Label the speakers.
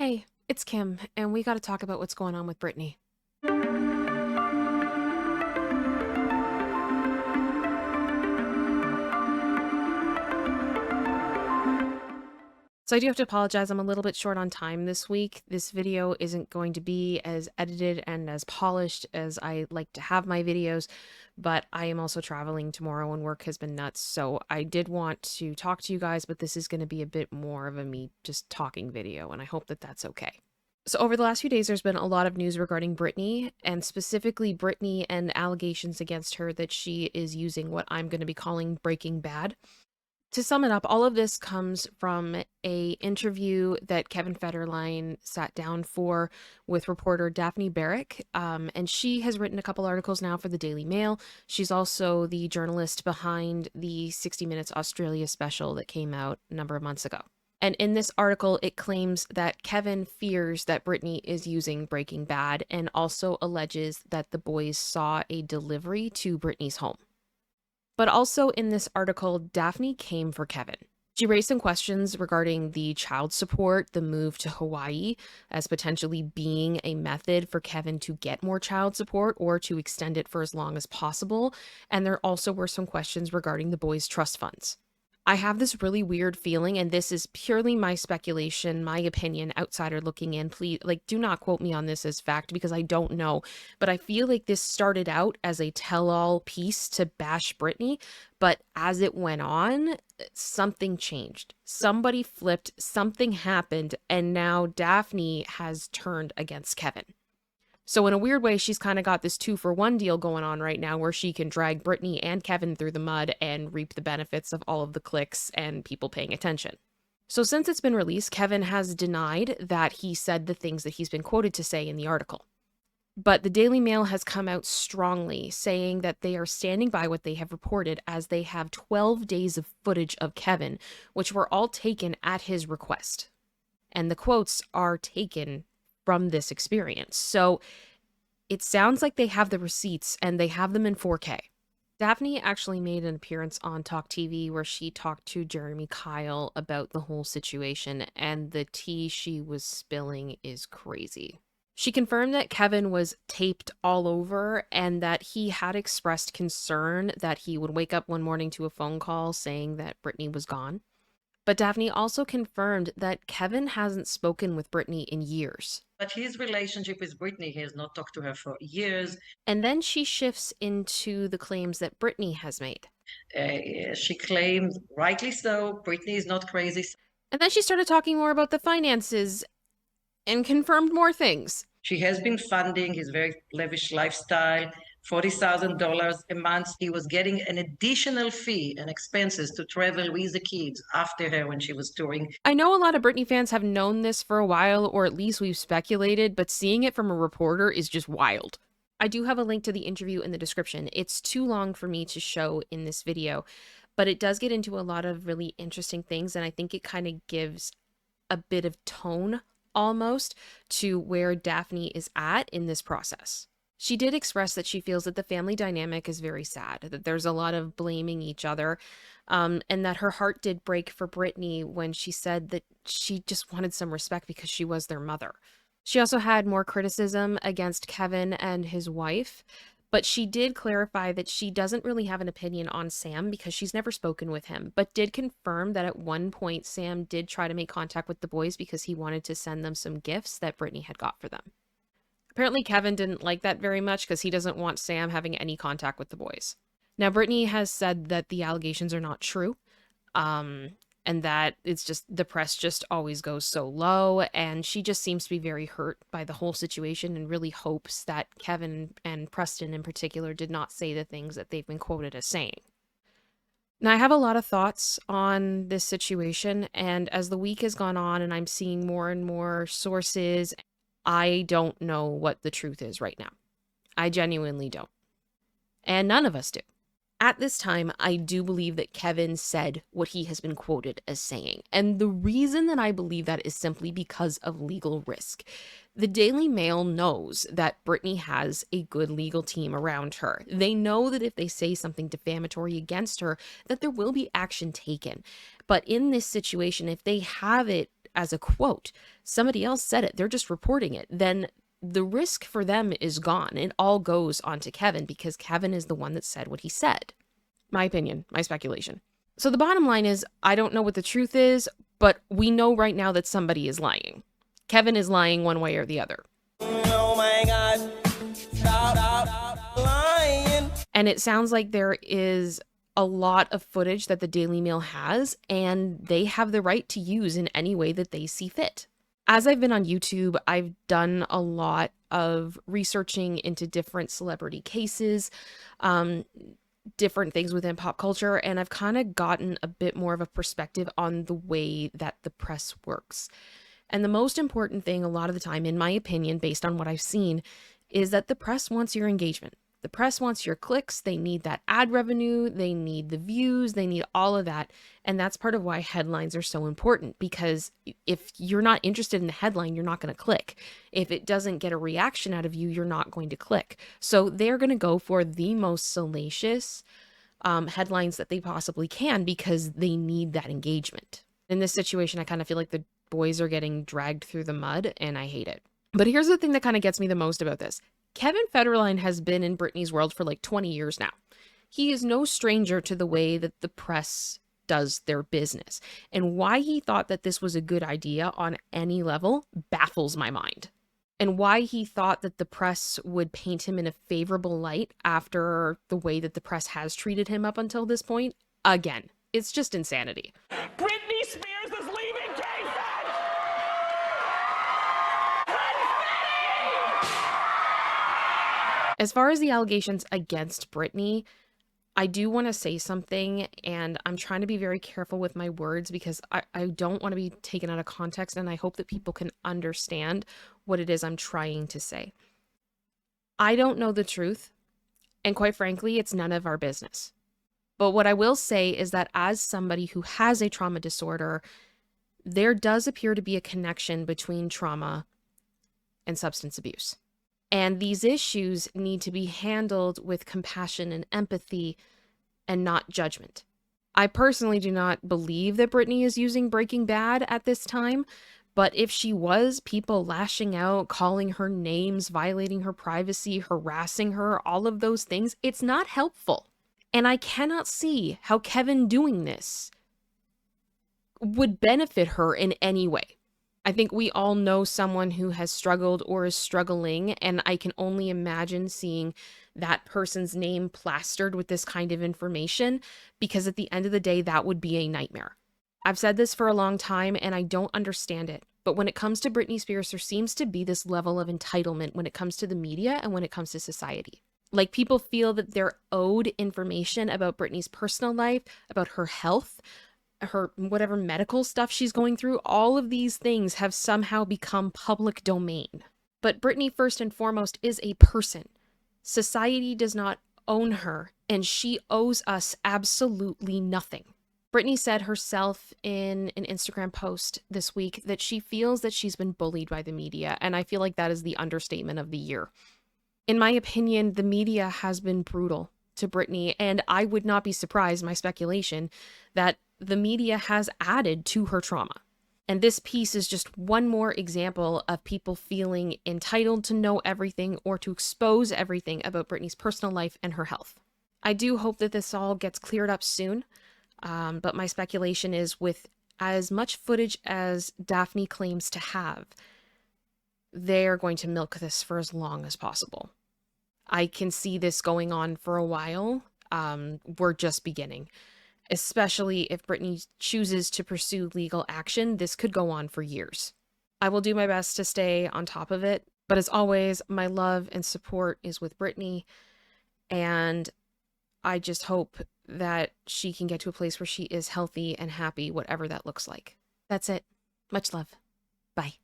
Speaker 1: Hey, it's Kim, and we got to talk about what's going on with Britney. So I do have to apologize. I'm a little bit short on time this week. This video isn't going to be as edited and as polished as I like to have my videos, but I am also traveling tomorrow and work has been nuts. So I did want to talk to you guys, but this is going to be a bit more of a me just talking video, and I hope that that's okay. So over the last few days, there's been a lot of news regarding Britney, and specifically Britney and allegations against her that she is using what I'm going to be calling Breaking Bad. To sum it up, all of this comes from a interview that Kevin Federline sat down for with reporter Daphne Barak, and she has written a couple articles now for the Daily Mail. She's also the journalist behind the 60 Minutes Australia special that came out a number of months ago. And in this article, it claims that Kevin fears that Britney is using Breaking Bad and also alleges that the boys saw a delivery to Britney's home. But also in this article, Daphne came for Kevin. She raised some questions regarding the child support, the move to Hawaii as potentially being a method for Kevin to get more child support or to extend it for as long as possible. And there also were some questions regarding the boys' trust funds. I have this really weird feeling, and this is purely my speculation, my opinion, outsider looking in. Please, do not quote me on this as fact because I don't know. But I feel like this started out as a tell-all piece to bash Britney, but as it went on, something changed. Somebody flipped, something happened, and now Daphne has turned against Kevin. So in a weird way, she's kind of got this 2-for-1 deal going on right now where she can drag Britney and Kevin through the mud and reap the benefits of all of the clicks and people paying attention. So since it's been released, Kevin has denied that he said the things that he's been quoted to say in the article. But the Daily Mail has come out strongly saying that they are standing by what they have reported as they have 12 days of footage of Kevin, which were all taken at his request. And the quotes are taken from this experience. So it sounds like they have the receipts and they have them in 4K. Daphne actually made an appearance on Talk TV where she talked to Jeremy Kyle about the whole situation, and the tea she was spilling is crazy. She confirmed that Kevin was taped all over and that he had expressed concern that he would wake up one morning to a phone call saying that Britney was gone. But Daphne also confirmed that Kevin hasn't spoken with Britney in years.
Speaker 2: But his relationship with Britney, he has not talked to her for years.
Speaker 1: And then she shifts into the claims that Britney has made.
Speaker 2: She claimed, rightly so, Britney is not crazy.
Speaker 1: And then she started talking more about the finances and confirmed more things.
Speaker 2: She has been funding his very lavish lifestyle, $40,000 a month. He was getting an additional fee and expenses to travel with the kids after her when she was touring.
Speaker 1: I know a lot of Britney fans have known this for a while, or at least we've speculated, but seeing it from a reporter is just wild. I do have a link to the interview in the description. It's too long for me to show in this video, but it does get into a lot of really interesting things, and I think it kind of gives a bit of tone almost to where Daphne is at in this process. She did express that she feels that the family dynamic is very sad, that there's a lot of blaming each other, and that her heart did break for Britney when she said that she just wanted some respect because she was their mother. She also had more criticism against Kevin and his wife, but she did clarify that she doesn't really have an opinion on Sam because she's never spoken with him, but did confirm that at one point Sam did try to make contact with the boys because he wanted to send them some gifts that Britney had got for them. Apparently Kevin didn't like that very much because he doesn't want Sam having any contact with the boys. Now, Britney has said that the allegations are not true, and that it's just the press just always goes so low, and she just seems to be very hurt by the whole situation and really hopes that Kevin and Preston in particular did not say the things that they've been quoted as saying. Now, I have a lot of thoughts on this situation, and as the week has gone on and I'm seeing more and more sources, I don't know what the truth is right now. I genuinely don't. And none of us do. At this time, I do believe that Kevin said what he has been quoted as saying. And the reason that I believe that is simply because of legal risk. The Daily Mail knows that Britney has a good legal team around her. They know that if they say something defamatory against her, that there will be action taken. But in this situation, if they have it as a quote. Somebody else said it. They're just reporting it. Then the risk for them is gone. It all goes onto Kevin because Kevin is the one that said what he said. My opinion, my speculation. So the bottom line is, I don't know what the truth is, but we know right now that somebody is lying. Kevin is lying one way or the other.
Speaker 3: Oh my God. Shout out, lying.
Speaker 1: And it sounds like there is a lot of footage that the Daily Mail has, and they have the right to use in any way that they see fit. As I've been on YouTube, I've done a lot of researching into different celebrity cases, different things within pop culture, and I've kind of gotten a bit more of a perspective on the way that the press works. And the most important thing a lot of the time, in my opinion, based on what I've seen, is that the press wants your engagement. The press wants your clicks. They need that ad revenue. They need the views. They need all of that. And that's part of why headlines are so important, because if you're not interested in the headline, you're not going to click. If it doesn't get a reaction out of you, you're not going to click. So they're going to go for the most salacious headlines that they possibly can because they need that engagement. In this situation, I kind of feel like the boys are getting dragged through the mud, and I hate it. But here's the thing that kind of gets me the most about this. Kevin Federline has been in Britney's world for like 20 years now. He is no stranger to the way that the press does their business. And why he thought that this was a good idea on any level baffles my mind. And why he thought that the press would paint him in a favorable light after the way that the press has treated him up until this point, again, it's just insanity.
Speaker 3: Britney Spears is leaving K-Fed.
Speaker 1: As far as the allegations against Britney, I do want to say something, and I'm trying to be very careful with my words because I don't want to be taken out of context, and I hope that people can understand what it is I'm trying to say. I don't know the truth, and quite frankly, it's none of our business. But what I will say is that as somebody who has a trauma disorder, there does appear to be a connection between trauma and substance abuse. And these issues need to be handled with compassion and empathy and not judgment. I personally do not believe that Britney is using Breaking Bad at this time, but if she was, people lashing out, calling her names, violating her privacy, harassing her, all of those things, it's not helpful. And I cannot see how Kevin doing this would benefit her in any way. I think we all know someone who has struggled or is struggling, and I can only imagine seeing that person's name plastered with this kind of information, because at the end of the day, that would be a nightmare. I've said this for a long time, and I don't understand it. But when it comes to Britney Spears, there seems to be this level of entitlement when it comes to the media and when it comes to society. Like, people feel that they're owed information about Britney's personal life, about her health, her whatever medical stuff she's going through. All of these things have somehow become public domain. But Britney, first and foremost, is a person. Society does not own her, and she owes us absolutely nothing. Britney said herself in an Instagram post this week that she feels that she's been bullied by the media, and I feel like that is the understatement of the year. In my opinion, the media has been brutal to Britney, and I would not be surprised, my speculation, that the media has added to her trauma. And this piece is just one more example of people feeling entitled to know everything or to expose everything about Britney's personal life and her health. I do hope that this all gets cleared up soon, but my speculation is, with as much footage as Daphne claims to have, they're going to milk this for as long as possible. I can see this going on for a while. We're just beginning. Especially if Britney chooses to pursue legal action, this could go on for years. I will do my best to stay on top of it, but as always, my love and support is with Britney, and I just hope that she can get to a place where she is healthy and happy, whatever that looks like. That's it. Much love. Bye.